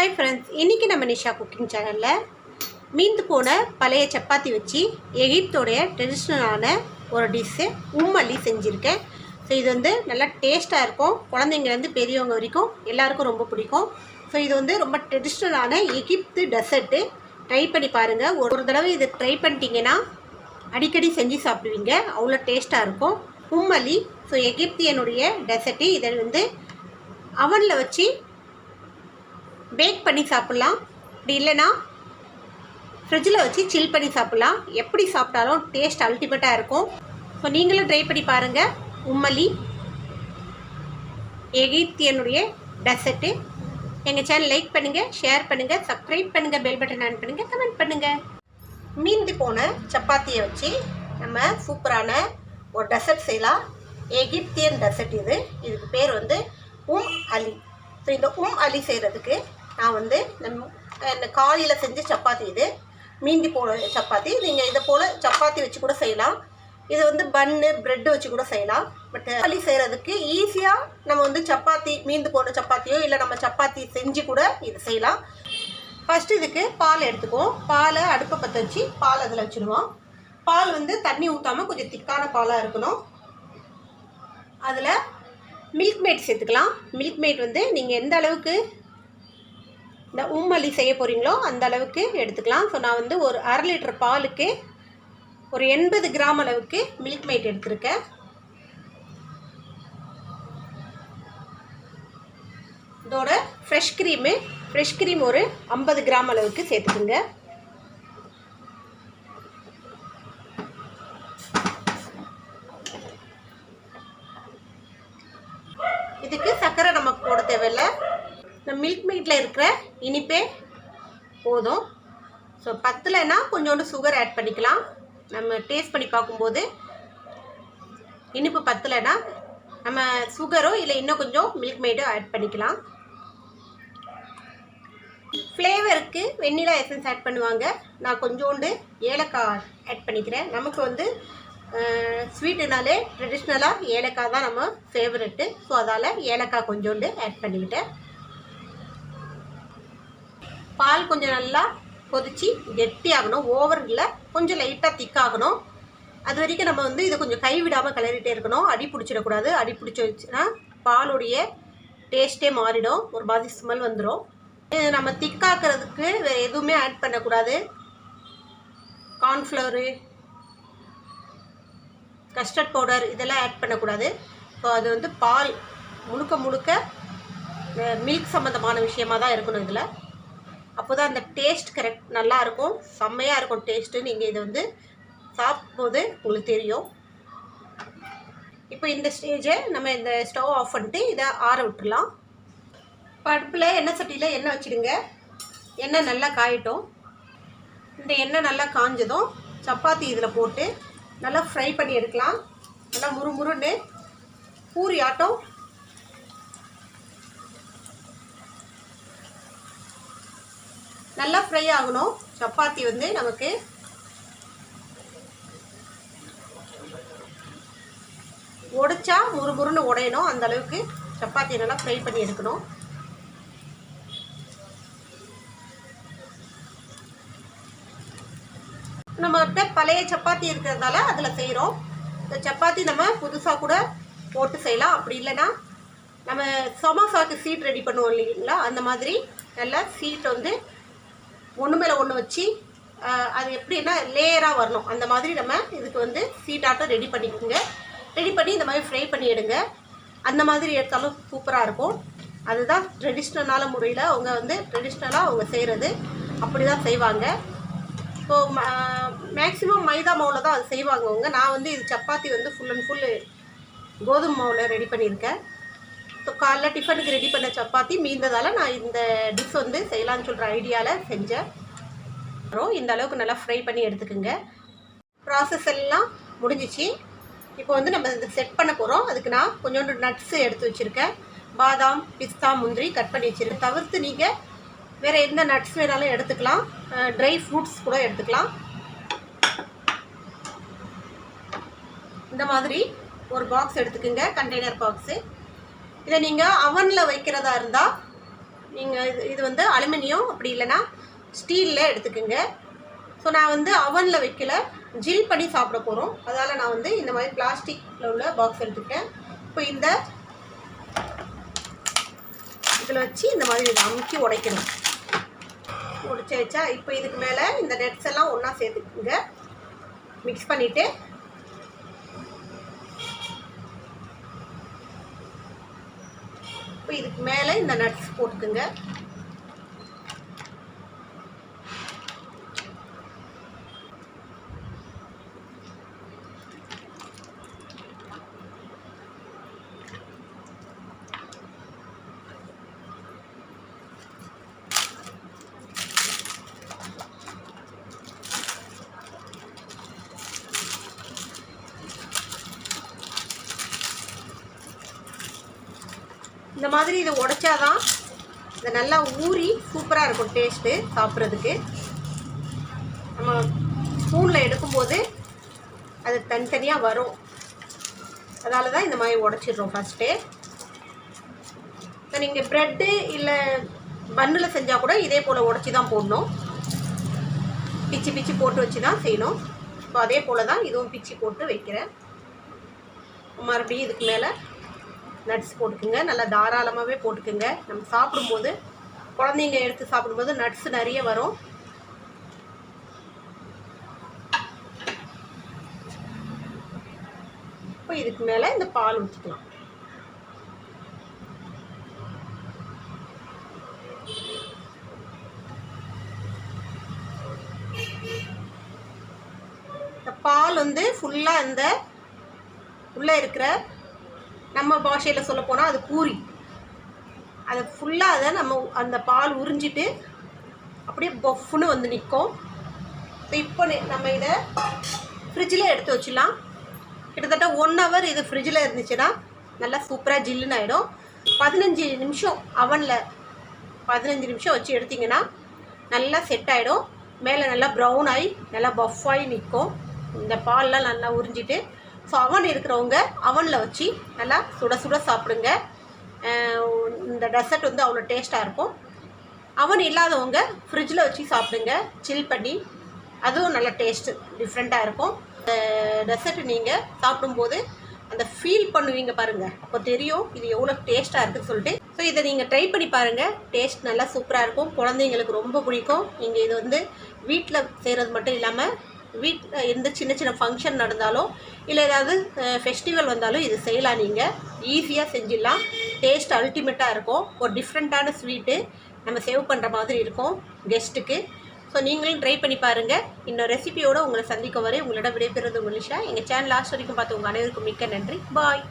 Hi friends, இன்றைக்கி நம்ம Nisha cooking சேனலில் மீந்து போன பழைய சப்பாத்தி வச்சு எகிப்தோடைய ட்ரெடிஷ்னலான ஒரு டிஷ்ஷு உம்மல்லி செஞ்சுருக்கேன். ஸோ இது வந்து நல்லா டேஸ்ட்டாக இருக்கும். குழந்தைங்கலேருந்து பெரியவங்க வரைக்கும் எல்லாருக்கும் ரொம்ப பிடிக்கும். ஸோ இது வந்து ரொம்ப ட்ரெடிஷ்னலான எகிப்து டெசர்ட்டு. ட்ரை பண்ணி பாருங்கள். ஒரு தடவை இது ட்ரை பண்ணிட்டீங்கன்னா அடிக்கடி செஞ்சு சாப்பிடுவீங்க. அவ்வளோ டேஸ்ட்டாக இருக்கும் உம்மல்லி. So எகிப்தியனுடைய dessert. இதை வந்து அவனில் வச்சு பேக் பண்ணி சாப்பிட்லாம். அப்படி இல்லைன்னா ஃப்ரிட்ஜில் வச்சு சில் பண்ணி சாப்பிட்லாம். எப்படி சாப்பிட்டாலும் டேஸ்ட் அல்டிமேட்டாக இருக்கும். ஸோ நீங்களும் ட்ரை பண்ணி பாருங்கள். உம்மல்லி எகிப்தியனுடைய டெசர்ட்டு. எங்கள் சேனல் லைக் பண்ணுங்கள், ஷேர் பண்ணுங்கள், சப்ஸ்கிரைப் பண்ணுங்கள், பெல் பட்டன் ஆன் பண்ணுங்கள், கமெண்ட் பண்ணுங்கள். மீந்து போன சப்பாத்தியை வச்சு நம்ம சூப்பரான ஒரு டெசர்ட் செய்யலாம். எகிப்தியன் டெசர்ட் இது. இதுக்கு பேர் வந்து அலி. ஸோ இந்த அலி செய்கிறதுக்கு நான் வந்து இந்த காலையில் செஞ்ச சப்பாத்தி. இது மீந்தி போன சப்பாத்தி. நீங்கள் இதை போல் சப்பாத்தி வச்சு கூட செய்யலாம். இது வந்து பன்னு ப்ரெட்டு வச்சு கூட செய்யலாம். பட் அலி செய்கிறதுக்கு ஈஸியாக நம்ம வந்து சப்பாத்தி மீந்து போன சப்பாத்தியோ இல்லை நம்ம சப்பாத்தி செஞ்சு கூட இது செய்யலாம். ஃபஸ்ட்டு இதுக்கு பால் எடுத்துக்குவோம். பாலை அடுப்பை பற்ற வச்சு பால் அதில் வச்சுருவோம். பால் வந்து தண்ணி ஊற்றாமல் கொஞ்சம் திக்கான பாலாக இருக்கணும். அதில் மில்க் மேட் சேர்த்துக்கலாம். மில்க் மேட் வந்து நீங்கள் எந்த அளவுக்கு இந்த உம்மல்லி செய்ய போகிறீங்களோ அந்த அளவுக்கு எடுத்துக்கலாம். ஸோ நான் வந்து ஒரு 1/2 லிட்டர் பாலுக்கு ஒரு 80 கிராம் அளவுக்கு மில்க் மேட் எடுத்துருக்கேன். இதோட ஃப்ரெஷ் க்ரீம் ஒரு 50 கிராம் அளவுக்கு சேர்த்துக்குங்க. இதுக்கு சர்க்கரை நமக்கு போட தேவையில்லை. இந்த மில்க் மேட்டில் இருக்கிற இனிப்பே போதும். ஸோ பத்தலைன்னா கொஞ்சோண்டு சுகர் ஆட் பண்ணிக்கலாம். நம்ம டேஸ்ட் பண்ணி பார்க்கும்போது இனிப்பு பத்தலைன்னா நம்ம சுகரோ இல்லை இன்னும் கொஞ்சம் மில்க் மேடோ ஆட் பண்ணிக்கலாம். ஃப்ளேவருக்கு வெண்ணிலா எசன்ஸ் ஆட் பண்ணுவாங்க. நான் கொஞ்சோண்டு ஏலக்காய் ஆட் பண்ணிக்கிறேன். நமக்கு வந்து ஸ்வீட்டுனாலே ட்ரெடிஷ்னலாக ஏலக்காய் தான் நம்ம ஃபேவரெட்டு. ஸோ அதால் ஏலக்காய் கொஞ்சோண்டு ஆட் பண்ணிக்கிட்டேன். பால் கொஞ்சம் நல்லா கொதித்து கெட்டியாகணும். ஓவரில் கொஞ்சம் லைட்டாக திக்காகணும். அது வரைக்கும் நம்ம வந்து இதை கொஞ்சம் கைவிடாமல் கிளறிட்டே இருக்கணும். அடி பிடிச்சிடக்கூடாது. அடி பிடிச்சிச்சுன்னா பாலுடைய டேஸ்ட்டே மாறிடும். ஒரு மாதிரி ஸ்மெல் வந்துடும். நம்ம திக்காக்கிறதுக்கு வேறு எதுவுமே ஆட் பண்ணக்கூடாது. கார்ன்ஃப்ளவரு, கஸ்டர்ட் பவுடர் இதெல்லாம் ஆட் பண்ணக்கூடாது. ஸோ அது வந்து பால் முழுக்க மில்க் சம்மந்தமான விஷயமாக தான் இருக்கணும் இதில். அப்போ தான் அந்த டேஸ்ட் கரெக்ட் நல்லாயிருக்கும். செம்மையாக இருக்கும் டேஸ்ட்டு. நீங்கள் இதை வந்து சாப்பிடும்போது உங்களுக்கு தெரியும். இப்போ இந்த ஸ்டேஜை நம்ம இந்த ஸ்டவ் ஆஃப் பண்ணிட்டு இதை ஆற விட்டுடலாம். இப்போ அடுப்பில் எண்ணெய் சட்டியில் எண்ணெய் வச்சுடுங்க. எண்ணெய் நல்லா காயட்டும். இந்த எண்ணெய் நல்லா காஞ்சதும் சப்பாத்தி இதில் போட்டு நல்லா ஃப்ரை பண்ணி எடுக்கலாம். நல்லா முறுமுறுன்னு பூரி ஆட்டம் நல்லா ஃப்ரை ஆகணும். சப்பாத்தி வந்து நமக்கு உடைச்சா முறுமுறுன்னு உடையணும். அந்த அளவுக்கு சப்பாத்தி நல்லா ஃப்ரை பண்ணி எடுக்கணும். நம்மகிட்ட பழைய சப்பாத்தி இருக்கிறதால அதில் செய்கிறோம். இந்த சப்பாத்தி நம்ம புதுசாக கூட போட்டு செய்யலாம். அப்படி இல்லைன்னா நம்ம சமோசாவுக்கு சீட் ரெடி பண்ணுவோம் இல்லைங்களா, அந்த மாதிரி நல்லா சீட் வந்து ஒன்று மேலே ஒன்று வச்சு அது எப்படின்னா லேயராக வரணும். அந்த மாதிரி நம்ம இதுக்கு வந்து சீட்டாட்டம் ரெடி பண்ணிக்கோங்க. ரெடி பண்ணி இந்த மாதிரி ஃப்ரை பண்ணி எடுங்க. அந்த மாதிரி எடுத்தாலும் சூப்பராக இருக்கும். அதுதான் ட்ரெடிஷ்னலான முறையில் அவங்க வந்து ட்ரெடிஷ்னலாக அவங்க செய்கிறது. அப்படி தான் செய்வாங்க. ஸோ மேக்ஸிமம் மைதா மாவில் தான் அது செய்வாங்க அவங்க. நான் வந்து இது சப்பாத்தி வந்து ஃபுல் அண்ட் ஃபுல் கோதுமை மாவில் ரெடி பண்ணியிருக்கேன். ஸோ காலைல டிஃபனுக்கு ரெடி பண்ண சப்பாத்தி மீந்ததால் நான் இந்த டிஷ் வந்து செய்யலான்னு சொல்கிற ஐடியாவில் செஞ்சேன். இந்த அளவுக்கு நல்லா ஃப்ரை பண்ணி எடுத்துக்கோங்க. ப்ராசஸ் எல்லாம் முடிஞ்சிச்சு. இப்போ வந்து நம்ம இதை செட் பண்ண போகிறோம். அதுக்கு நான் கொஞ்சோண்டு நட்ஸு எடுத்து வச்சுருக்கேன். பாதாம், பிஸ்தா, முந்திரி கட் பண்ணி வச்சுருக்கேன். தவிர்த்து நீங்கள் வேறு எந்த நட்ஸ் வேணாலும் எடுத்துக்கலாம். ட்ரை ஃப்ரூட்ஸ் கூட எடுத்துக்கலாம். இந்த மாதிரி ஒரு பாக்ஸ் எடுத்துக்கோங்க, கண்டெய்னர் பாக்ஸு. இதை நீங்கள் அவனில் வைக்கிறதா இருந்தால் நீங்கள் இது வந்து அலுமினியம் அப்படி இல்லைன்னா ஸ்டீலில் எடுத்துக்கோங்க. ஸோ நான் வந்து அவனில் வைக்கல, ஜில் பண்ணி சாப்பிட போகிறோம். அதால் நான் வந்து இந்த மாதிரி பிளாஸ்டிக்கில் உள்ள பாக்ஸ் எடுத்துக்கிட்டேன். இப்போ இந்த இதில் வச்சு இந்த மாதிரி இதை அமுக்கி உடைக்கணும். உடைச்சி வச்சா இப்போ இதுக்கு மேலே இந்த நட்ஸ் எல்லாம் ஒன்றா சேர்த்துக்குங்க. மிக்ஸ் பண்ணிவிட்டு இப்போ இதுக்கு மேலே இந்த நட்ஸ் போட்டுக்குங்க. இந்த மாதிரி இதை உடைச்சாதான் இது நல்லா ஊறி சூப்பராக இருக்கும் டேஸ்ட்டு சாப்பிட்றதுக்கு. நம்ம ஸ்பூனில் எடுக்கும்போது அது தனித்தனியாக வரும். அதனால தான் இந்த மாதிரி உடைச்சிடுறோம் ஃபஸ்ட்டு. இப்போ நீங்கள் ப்ரெட்டு இல்லை பன்னில் செஞ்சால் கூட இதே போல் உடச்சி தான் போடணும். பிச்சு பிச்சு போட்டு வச்சு தான் செய்யணும். ஸோ அதே போல் தான் இதுவும் பிச்சு போட்டு வைக்கிறேன். மறுபடியும் இதுக்கு மேலே நட்ஸ் போட்டுக்குங்க. நல்லா தாராளமாகவே போட்டுக்குங்க. நம்ம சாப்பிடும்போது குழந்தைங்க எடுத்து சாப்பிடும்போது நட்ஸ் நிறைய வரும். இப்போ இதுக்கு மேலே இந்த பால் ஊற்றிக்கலாம். இந்த பால் வந்து ஃபுல்லாக இந்த உள்ளே இருக்கிற நம்ம பாஷையில் சொல்ல போனால் அது பூரி, அதை ஃபுல்லாக அதை நம்ம அந்த பால் உறிஞ்சிட்டு அப்படியே பஃப்னு வந்து நிற்கும். இப்போ நம்ம இதை ஃப்ரிட்ஜில் எடுத்து வச்சிடலாம். கிட்டத்தட்ட 1 ஹவர் இது ஃப்ரிட்ஜில் இருந்துச்சுன்னா நல்லா சூப்பராக ஜில்லுன்னு ஆகிடும். 15 நிமிஷம் அவனில் 15 நிமிஷம் வச்சு எடுத்திங்கன்னா நல்லா செட் ஆகிடும். மேலே நல்லா ப்ரௌன் ஆகி நல்லா பஃப் ஆகி நிற்கும். இந்த பால்லாம் நல்லா உறிஞ்சிட்டு. ஸோ அவன் இருக்கிறவங்க அவனில் வச்சு நல்லா சுட சுட சாப்பிடுங்க. இந்த டெசர்ட் வந்து அவ்வளோ டேஸ்ட்டாக இருக்கும். அவன் இல்லாதவங்க ஃப்ரிட்ஜில் வச்சு சாப்பிடுங்க, சில் பண்ணி. அதுவும் நல்ல டேஸ்ட்டு டிஃப்ரெண்ட்டாக இருக்கும். இந்த டெசர்ட் நீங்கள் சாப்பிடும்போது அந்த ஃபீல் பண்ணுவீங்க பாருங்கள், அப்போ தெரியும் இது எவ்வளோ டேஸ்ட்டாக இருக்குதுன்னு சொல்லிட்டு. ஸோ இதை நீங்கள் ட்ரை பண்ணி பாருங்கள். டேஸ்ட் நல்லா சூப்பராக இருக்கும். குழந்தைங்களுக்கு ரொம்ப பிடிக்கும். நீங்கள் இது வந்து வீட்டில் செய்கிறது மட்டும் இல்லாமல் வீட்டில் எந்த சின்ன சின்ன ஃபங்க்ஷன் நடந்தாலும் இல்லை ஏதாவது ஃபெஸ்டிவல் வந்தாலும் இது செய்யலாம். நீங்கள் ஈஸியாக செஞ்சிடலாம். டேஸ்ட் அல்டிமேட்டாக இருக்கும். ஒரு டிஃப்ரெண்ட்டான ஸ்வீட்டு நம்ம சேவ் பண்ணுற மாதிரி இருக்கும் கெஸ்ட்டுக்கு. ஸோ நீங்களும் ட்ரை பண்ணி பாருங்கள். இன்னொரு ரெசிபியோடு உங்களை சந்திக்கும் வரை உங்களிடம் விடைபெறுவது உங்கள் நிஷா. எங்கள் சேனல் லாஸ்ட் வரைக்கும் பார்த்து உங்கள் அனைவருக்கும் மிக்க நன்றி. பாய்.